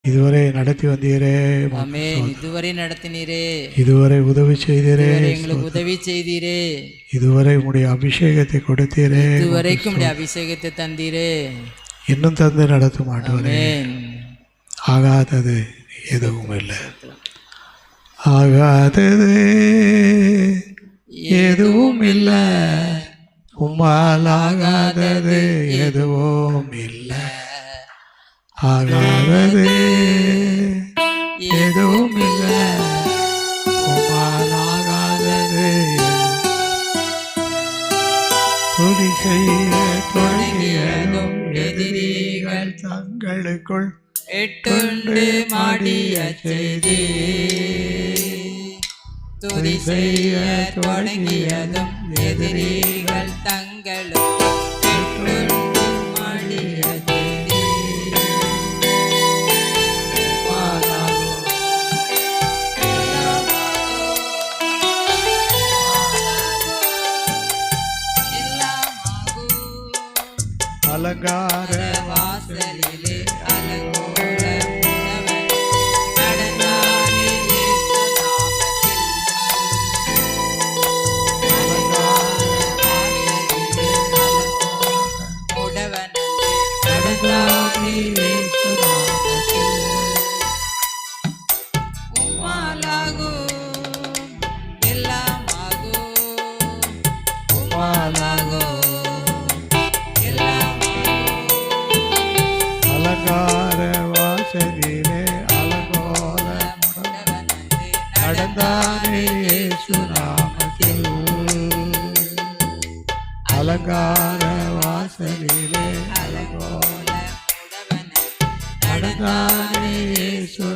இதுவரை நடத்தி வந்தீரே. ஆமென். இதுவரை நடத்தினீரே. இதுவரை உதவி செய்தீரே. எங்களுக்கு உதவி செய்தீரே. இதுவரை உம்முடைய அபிஷேகத்தை கொடுத்தீரே. இதுவரைக்கும் உம்முடைய அபிஷேகத்தை தந்தீரே. இன்னும் தந்து நடத்த மாட்டோரே. ஆகாதது எதுவும் இல்லை. ஆகாதது எதுவும் இல்லை. உம்மால் ஆகாதது எதுவும் இல்லை. ஆகாதது எதுவும் இல்லை. உம்மால் ஆகாதது. துதி செய்ய தொடங்கியதும் எதிரிகள் தங்களுக்குள் எட்டுண்டு மாடிய செய்தி. துதி செய்ய தொடங்கியதும் எதிரிகள் தங்களுக்குள் எட்டுண்டு மாடிய செய்தி. அலங்கார வாசலிலே அலங்கோல உணவன் நடந்தானே இயேசு நாமத்தில். அலங்கார வாசலிலே அலங்கோல உணவன் நடந்தானே இயேசு நாமத்தில். உம்மாலாகும் எல்லாமாகும். உம்மாலாகும் அலங்கார வாசலிலே அலங்கோல நடந்தானே இயேசு நாமத்தில். அலங்கார வாசலிலே அலங்கோல நடந்தானே இயேசு